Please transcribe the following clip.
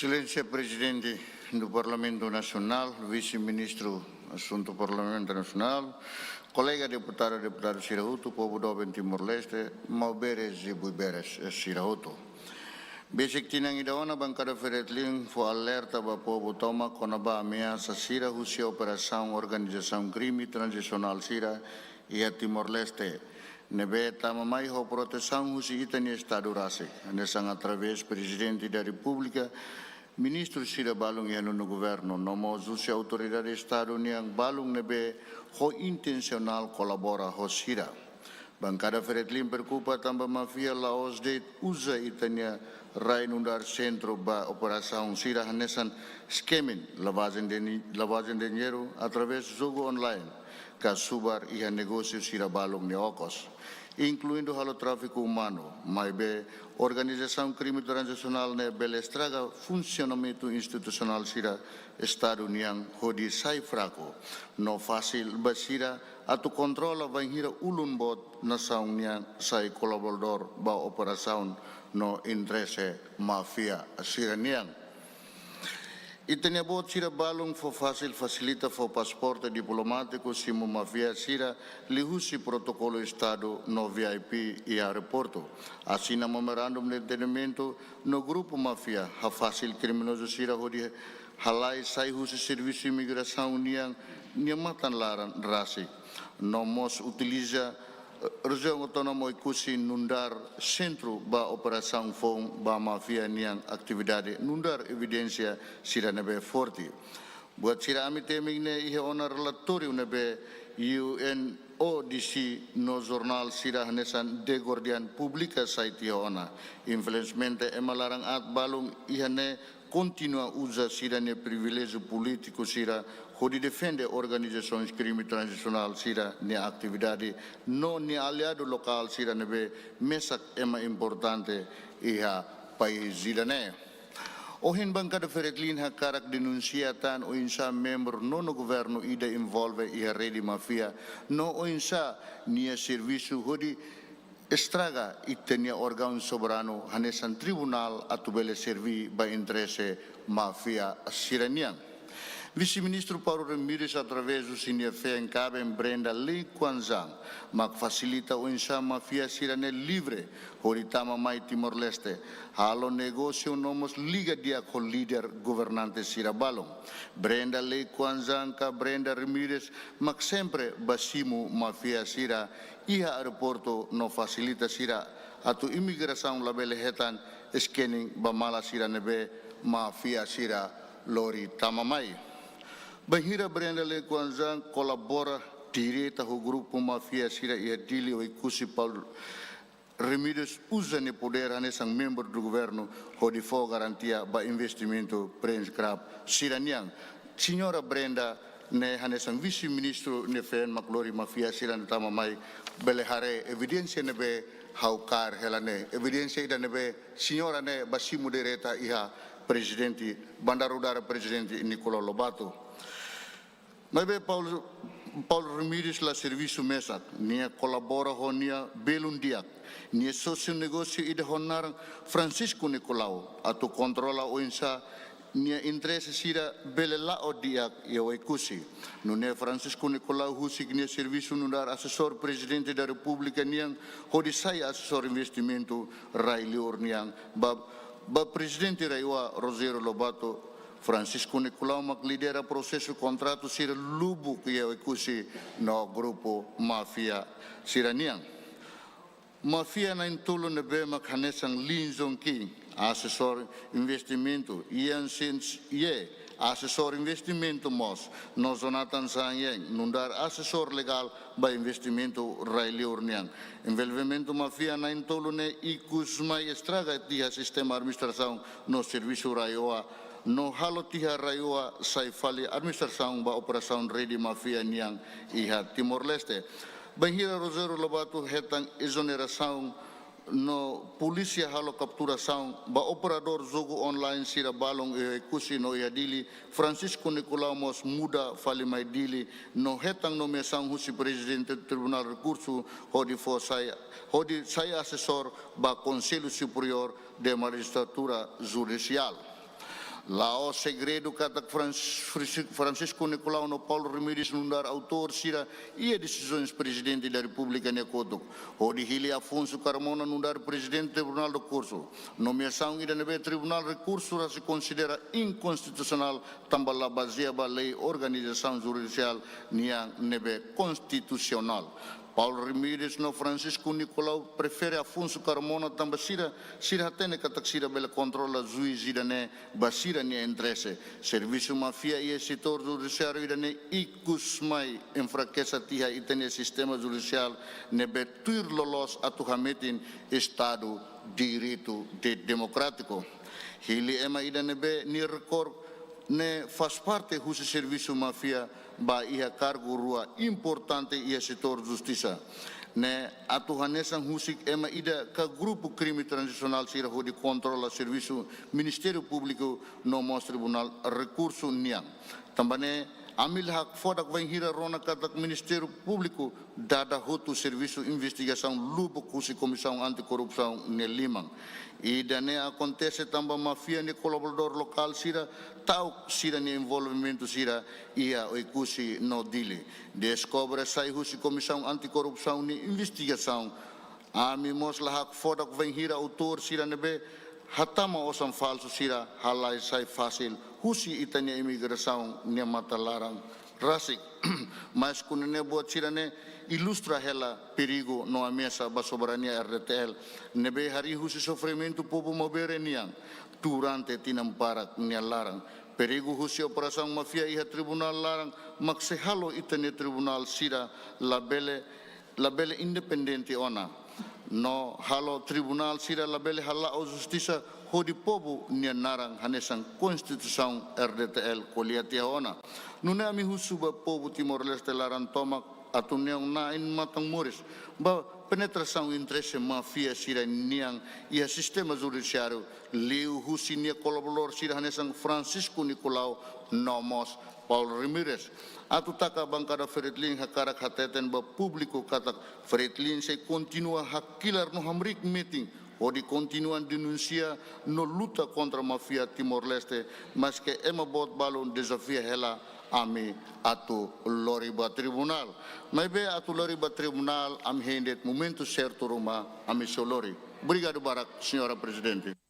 Excelência Presidente do Parlamento Nacional, Vice-Ministro Assunto Parlamento Nacional, colega deputado e deputado Sirahuto, povo do Timor-Leste, Mauberes e Buiberes Sirahuto. Basic tinang idaona bancada Feretling foi alerta para o povo toma com a ameaça Sira, Rússia, Operação Organização Crime Transicional Sira e a Timor-Leste. Nebe tamamai ho proteção husi itani Estado rase. Nesang através Presidente da República, Ministro Sira balung yanu no governo, nomo zusi autoridade Estado niang balung nebe ho intencional colabora ho Sira. Bancada Feretlim preocupa também mafia laos de usa itania rai nundar centro ba operação Sira hanesan scamming lavagem de dinheiro através jogo online ka subar iha negócio Sira balung neokos, incluindo o tráfico humano, mas be organização crime transnacional ne bele estraga funcionamento institucional Sira Estado niang hodi sai fraco, no fácil basira atu controla vai hira ulun bot na saung niang sai colaborador ba operação no interesse mafia Sira niang. Itanya bot Sira balung fo fácil facilita fo pasporte diplomático simo mafia Sira lihusi protocolo Estado no VIP e aeroporto. Assina memorandum de entendimento no grupo mafia ha fácil criminoso Sira hodi halai sai husi serviço imigração niang matan laran rasi. Nomos utiliza região autônoma ikusi nundar centro ba operação fom ba mafia niang aktividade nundar evidência Sira nebe forte. Buat Sira ami teming ne ihe ona relatório nebe UNODC no jornal Sira hanesan de Guardian Publica site ihe ona. Infelizmente emalarang at balung ihane continua usa Sira ne privilégio político Sira hodi defende organizações crime transicional Sira ne atividade no ne aliado local Sira nebe mesak ema importante iha país Sira ne. Ohin bancada Feretlin ha karak denunciatan o insa membro no governo ida envolve iha rede mafia no o insa nia serviço hodi estraga itenia órgão soberano hanesan tribunal atubele servi ba interesse mafia siranian. Vice-Ministro Paulo Ramírez, através do Sinefem, cabe Brenda Lee Kwanzang, mas facilita o insa mafia sirane livre, horitama mai Timor-Leste. Halo negócio nomos liga dia com líder governante Sirabalong. Brenda Lee Kwanzang ka Brenda Ramírez, mas sempre basimo mafia Sira, iha aeroporto no facilita Sira, atu imigração labele hetan, scanning bamala Sira nebe mafia Sira lori tamamai. Bahira Brenda Lee Kwanzang colabora direto ao grupo mafia Sira e Adili o ikusi Paulo Ramírez usa ne poder hanesang membro do governo hodi fo garantia ba investimento Prince Crab Siraniang. Senhora Brenda ne hanesang vice-ministro ne fen maklori mafia Sira tama mai belehare evidência ne be haukar helane evidência ida ne be senhora ne basimu direta iha presidente bandarudara presidente Nicolau Lobato. Mas bem, Paulo Ramírez la serviço mesak, nia colabora com nia belundiak, nia sócio negócio ida honar Francisco Nicolau, atu controla o insa nia interesse Sira belela odiak e o ekusi. No nia Francisco Nicolau husik nia serviço nundar assessor presidente da República niang hodisai assessor investimento Railior niang ba presidente Raiwa Rogério Lobato Francisco Nicolau mak lidera processo contrato Sira lubu que é o ikusi no grupo mafia Siraniang. Mafia na intulo nebe mak hanesang Lin Zongking, assessor investimento, Ian Sins Ye, assessor investimento mos, no Jonathan Sanyeng, nundar assessor legal ba investimento Railior Niang. Envolvimento mafia na intulo ne ikus mai estraga dia sistema administração no serviço Raioa no halo tiha raiua saifali administração ba operação rede mafia niang iha Timor-Leste. Bahira Rogério Lobato hetang exoneração no polícia halo capturação ba operador jogo online Sira balong e kusi no Adili Francisco Nicolau mos muda fali mai dili no hetang nomeação husi presidente do Tribunal Recurso hodi saya assessor ba Conselho Superior de Magistratura Judicial. Lao segredo kata Francisco Nicolau no Paulo Ramirez nundar autor sira ia decisões presidente da República Necoto. O de Hili Afonso Carmona nundar presidente Tribunal do Curso. Nomeação ida nebe Tribunal Recurso se considera inconstitucional tambala baseada ba lei organização judicial niang nebe constitucional. Paulo Ramirez no Francisco Nicolau prefere Afonso Carmona tamba sira tene katak sira bela controla juiz idane basira ni interesse serviço mafia e setor judiciário idane ikus mai enfraqueça tia itene sistema judicial nebe tuir lolos atuhametin estado direito democrático hili ema idane be ni record ne faz parte do serviço mafia ba ia cargo rua importante ia setor justiça ne atuhanesan husik ema ida ka grupo crime transnacional sira ho de controla serviço Ministério Público no mos tribunal recurso niang tambane amil hak fodak vai hira rona katak Ministério Público dada hotu serviço investigação lupo kusi comissão anticorrupção ne limang e dane acontece tamba mafia ne colaborador local sira tau sira ne envolvimento sira ia o kusi no dile descobre sai husi comissão anticorrupção ne investigação ami mos lahak fodak vai hira autor sira nebe hatama osam falso sira halai sai fácil husi itania imigração ne matalarang rasik mas kunene buat sira ne ilustra hela perigo no mesa ba soberania RTL nebe hari husi sofrimento povo mobere niang durante tinamparak nia larang perigo husi operação mafia iha tribunal larang maksehalo itane tribunal sira labele independente ona no halo tribunal sira labele hala o justiça hodi povo nia narang hanesan constituição RTL koliatia ona nune ami husuba povo Timor-Leste larang tomak atuneong nain matang moris ba penetração interesse mafia sira niang ia sistema judiciário liu husinia colaborador sira hanesan Francisco Nicolau nomos Paulo Ramirez atu taka bancada Fretlin hakarak hateten ba público katak Fretlin se continua hakilar no hamrik meeting o de continuam denuncia no luta contra a mafia Timor-Leste mas que ema bot balon desafia hela ami atu loriba tribunal mas be atu loriba tribunal am hendet momento certo ruma ami solori obrigado barak senhora presidente.